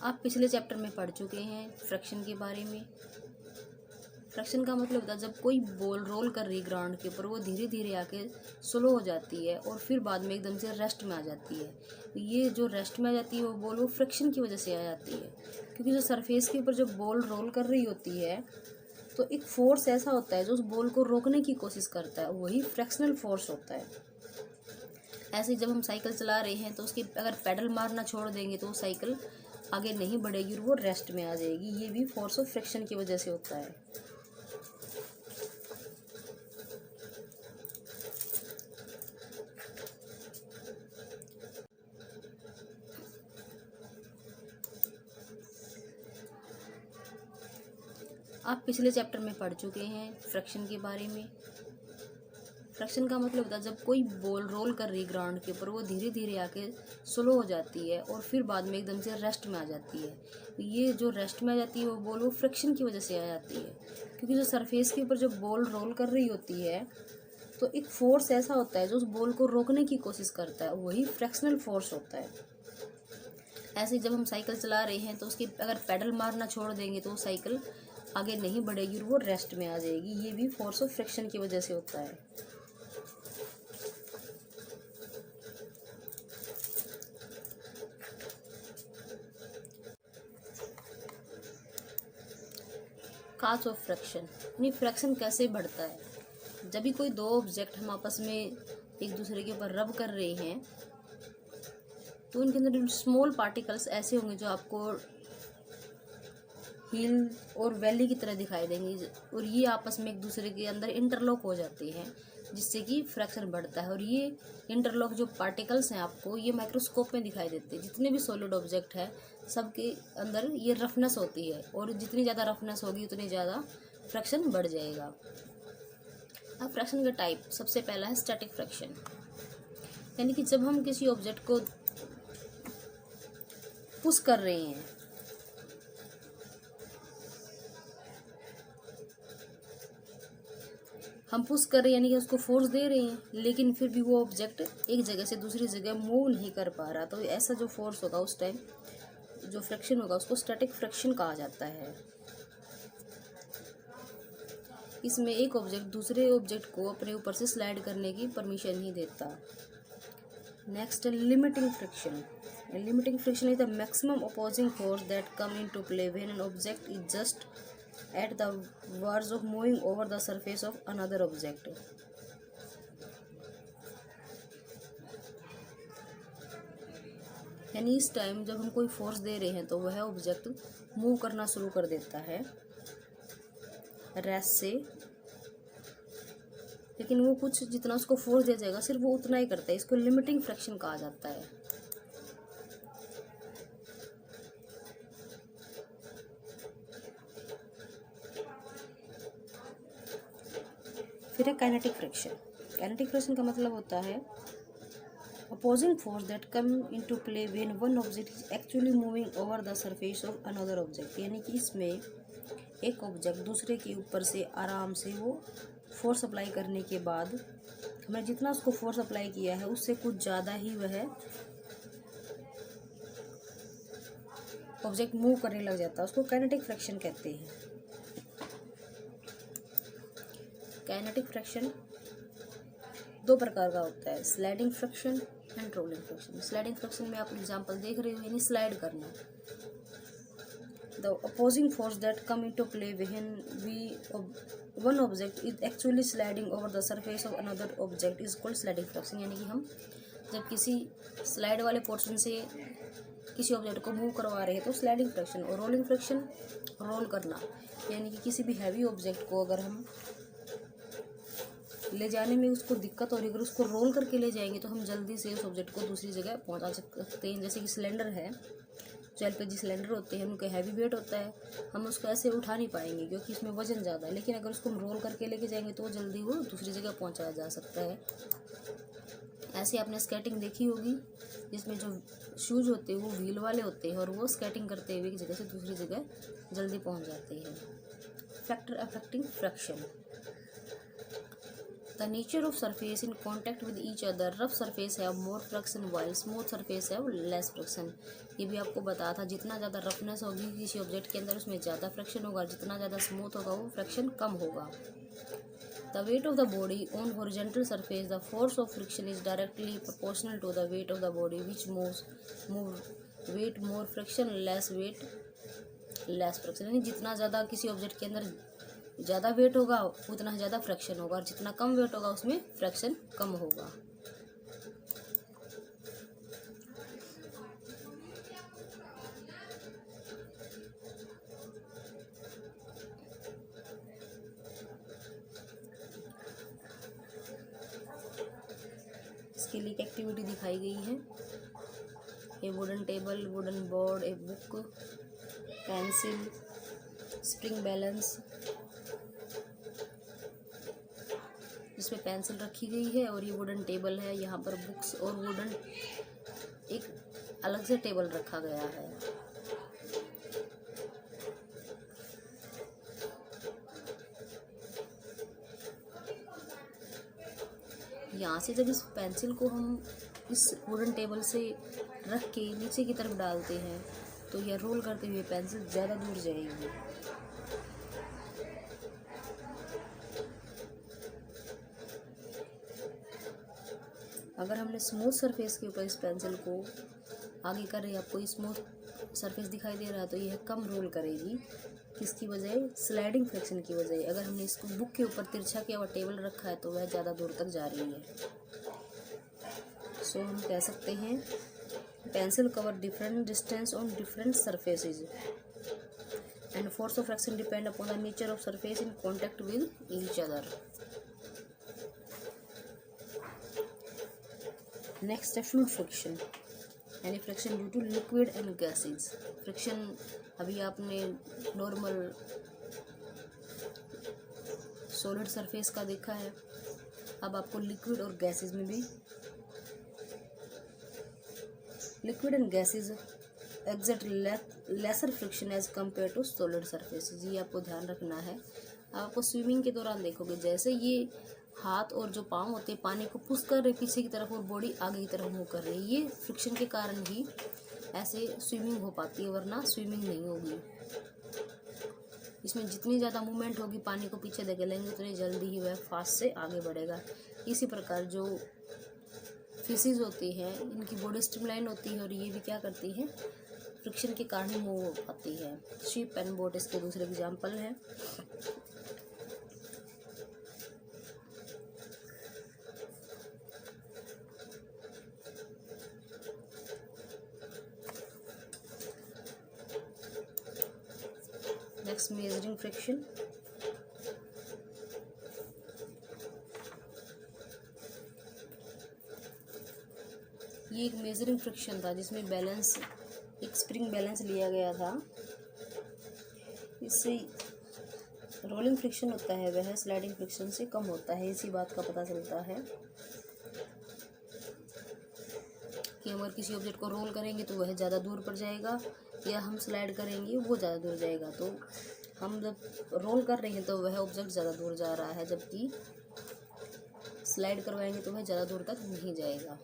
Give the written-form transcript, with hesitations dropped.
आप पिछले चैप्टर में पढ़ चुके हैं फ्रैक्शन के बारे में। फ्रैक्शन का मतलब होता है जब कोई बॉल रोल कर रही है ग्राउंड के ऊपर, वो धीरे धीरे आके स्लो हो जाती है और फिर बाद में एकदम से रेस्ट में आ जाती है। ये जो रेस्ट में आ जाती है वो बॉल, वो फ्रैक्शन की वजह से आ जाती है। क्योंकि जो सरफेस के ऊपर जब बॉल रोल कर रही होती है तो एक फोर्स ऐसा होता है जो उस बॉल को रोकने की कोशिश करता है, वही फ्रैक्शनल फोर्स होता है। ऐसे ही जब हम साइकिल चला रहे हैं तो उसके अगर पेडल मारना छोड़ देंगे तो वो साइकिल आगे नहीं बढ़ेगी और वो रेस्ट में आ जाएगी। ये भी फोर्स ऑफ फ्रिक्शन की वजह से होता है। आप पिछले चैप्टर में पढ़ चुके हैं फ्रैक्शन के बारे में। फ्रैक्शन का मतलब होता है जब कोई बॉल रोल कर रही है ग्राउंड के ऊपर, वो धीरे धीरे आके स्लो हो जाती है और फिर बाद में एकदम से रेस्ट में आ जाती है। ये जो रेस्ट में आ जाती है वो बॉल, वो फ्रिक्शन की वजह से आ जाती है। क्योंकि जो सरफेस के ऊपर जब बॉल रोल कर रही होती है तो एक फोर्स ऐसा होता है जो उस बॉल को रोकने की कोशिश करता है, वही फ्रैक्शनल फोर्स होता है। ऐसे ही जब हम साइकिल चला रहे हैं तो उसके अगर पेडल मारना छोड़ देंगे तो वो साइकिल आगे नहीं बढ़ेगी और वो रेस्ट में आ जाएगी। ये भी फोर्स ऑफ फ्रिक्शन की वजह से होता है। काज ऑफ फ्रैक्शन यानी फ्रैक्शन कैसे बढ़ता है। जब भी कोई दो ऑब्जेक्ट हम आपस में एक दूसरे के ऊपर रब कर रहे हैं तो उनके अंदर स्मॉल पार्टिकल्स ऐसे होंगे जो आपको हिल और वैली की तरह दिखाई देंगे और ये आपस में एक दूसरे के अंदर इंटरलॉक हो जाते हैं, जिससे कि फ्रैक्शन बढ़ता है। और ये इंटरलॉक जो पार्टिकल्स हैं आपको ये माइक्रोस्कोप में दिखाई देते हैं। जितने भी सॉलिड ऑब्जेक्ट है सबके अंदर ये रफनेस होती है और जितनी ज़्यादा रफनेस होगी उतनी ज़्यादा फ्रैक्शन बढ़ जाएगा। अब फ्रैक्शन का टाइप, सबसे पहला है स्टैटिक फ्रैक्शन, यानी कि जब हम किसी ऑब्जेक्ट को पुश कर रहे हैं हम पुश कर रहे हैं यानी कि उसको फोर्स दे रहे हैं, लेकिन फिर भी वो ऑब्जेक्ट एक जगह से दूसरी जगह मूव नहीं कर पा रहा, तो ऐसा जो फोर्स होगा उस टाइम जो फ्रिक्शन होगा उसको स्टैटिक फ्रिक्शन कहा जाता है। इसमें एक ऑब्जेक्ट दूसरे ऑब्जेक्ट को अपने ऊपर से स्लाइड करने की परमिशन नहीं देता। Next, limiting friction. Limiting friction is the maximum opposing force that come into play when an object is just at the verge of moving over the surface of another object। यानी इस time जब हम कोई force दे रहे हैं तो वह object move करना शुरू कर देता है रेस्ट से, लेकिन वो कुछ जितना उसको फोर्स दिया जाएगा सिर्फ वो उतना ही करता है। इसको लिमिटिंग फ्रैक्शन कहा जाता है। फिर है काइनेटिक फ्रिक्शन। काइनेटिक फ्रिक्शन का मतलब होता है opposing force that come into play when one object is actually moving over the surface of another object. यानी कि इसमें एक ऑब्जेक्ट दूसरे के ऊपर से आराम से वो फोर्स अप्लाई करने के बाद हमने जितना उसको फोर्स अप्लाई किया है उससे कुछ ज़्यादा ही वह ऑब्जेक्ट मूव करने लग जाता है, उसको काइनेटिक फ्रिक्शन कहते हैं। काइनेटिक फ्रिक्शन दो प्रकार का होता है, sliding friction and rolling friction. Sliding friction में आप एग्जांपल देख रहे हो, यानी स्लाइड करना। The opposing force that come into play when one object is actually sliding over the surface of another object is called sliding friction. यानी कि हम जब किसी स्लाइड वाले पोर्शन से किसी ऑब्जेक्ट को मूव करवा रहे हैं तो स्लाइडिंग फ्रिक्शन। और रोलिंग फ्रिक्शन रोल करना, यानी कि किसी भी हैवी ऑब्जेक्ट को अगर हम ले जाने में उसको दिक्कत हो रही है, अगर उसको रोल करके ले जाएंगे तो हम जल्दी से उस ऑब्जेक्ट को दूसरी जगह पहुंचा सकते हैं। जैसे कि सिलेंडर है, जो एलपीजी सिलेंडर होते हैं उनका हैवी वेट होता है, हम उसको ऐसे उठा नहीं पाएंगे क्योंकि इसमें वजन ज़्यादा है। लेकिन अगर उसको हम रोल करके लेके जाएंगे तो जल्दी वो दूसरी जगह पहुँचाया जा सकता है। ऐसे आपने स्केटिंग देखी होगी जिसमें जो शूज़ होते हैं वो व्हील वाले होते हैं और वो स्केटिंग करते हुए एक जगह से दूसरी जगह जल्दी पहुँच जाते हैं। Factor affecting fraction. The nature of surface in contact with each other, rough surface have more friction while smooth surface have less friction. ये भी आपको बताया था, जितना ज़्यादा रफनेस होगी किसी ऑब्जेक्ट के अंदर उसमें ज़्यादा फ्रिक्शन होगा, जितना ज़्यादा स्मूथ होगा वो फ्रिक्शन कम होगा। The weight of the body on horizontal surface, the force of friction is directly proportional to the weight of the body which move weight more friction less weight less friction. यानी जितना ज़्यादा किसी object के अंदर ज़्यादा wait होगा उतना ज़्यादा फ्रैक्शन होगा, और जितना कम वेट होगा उसमें फ्रैक्शन कम होगा। इसके लिए एक एक्टिविटी दिखाई गई है, ए wooden table, wooden board, a book, pencil, spring balance, जिसमें पेंसिल रखी गई है और ये वुडन टेबल है। यहाँ पर बुक्स और वुडन एक अलग से टेबल रखा गया है। यहाँ से जब इस पेंसिल को हम इस वुडन टेबल से रख के नीचे की तरफ डालते हैं तो यह रोल करते हुए पेंसिल ज़्यादा दूर जाएगी। अगर हमने स्मूथ सरफेस के ऊपर इस पेंसिल को आगे कर रहे, आपको स्मूथ सरफेस दिखाई दे रहा है, तो यह कम रोल करेगी। किसकी वजह? स्लाइडिंग फ्रिक्शन की वजह। अगर हमने इसको बुक के ऊपर तिरछा किया हुआ टेबल रखा है तो वह ज़्यादा दूर तक जा रही है। सो हम कह सकते हैं pencil cover different distance on different surfaces and force of friction depend upon the nature of surface in contact with each other. Next है फ्लूइड फ्रिक्शन, यानी friction due to liquid and gases. Friction अभी आपने normal solid surface का देखा है, अब आपको liquid और गैसेज में भी liquid and gases exert lesser friction as compare to solid surfaces. ये आपको ध्यान रखना है। आपको स्विमिंग के दौरान देखोगे जैसे ये हाथ और जो पाँव होते हैं पानी को पुश कर रहे पीछे की तरफ और बॉडी आगे की तरफ मूव कर रही है, ये फ्रिक्शन के कारण ही ऐसे स्विमिंग हो पाती है, वरना स्विमिंग नहीं होगी। इसमें जितनी ज़्यादा मूवमेंट होगी पानी को पीछे धकेलेंगे उतनी जल्दी ही वह फास्ट से आगे बढ़ेगा। इसी प्रकार जो फिशेज होती हैं इनकी बॉडी स्ट्रीमलाइन होती है और ये भी क्या करती है, फ्रिक्शन के कारण ही मूव हो पाती है। शिप एंड बोट इसके दूसरे एग्जाम्पल है। नेक्स्ट मेजरिंग फ्रिक्शन, ये एक मेजरिंग फ्रिक्शन था जिसमें बैलेंस एक स्प्रिंग बैलेंस लिया गया था। इससे रोलिंग फ्रिक्शन होता है वह स्लाइडिंग फ्रिक्शन से कम होता है। इसी बात का पता चलता है कि हम अगर किसी ऑब्जेक्ट को रोल करेंगे तो वह ज़्यादा दूर पर जाएगा, या हम स्लाइड करेंगे वो ज़्यादा दूर जाएगा। तो हम जब रोल कर रहे हैं तो वह ऑब्जेक्ट ज़्यादा दूर जा रहा है, जबकि स्लाइड करवाएंगे तो वह ज़्यादा दूर तक नहीं जाएगा।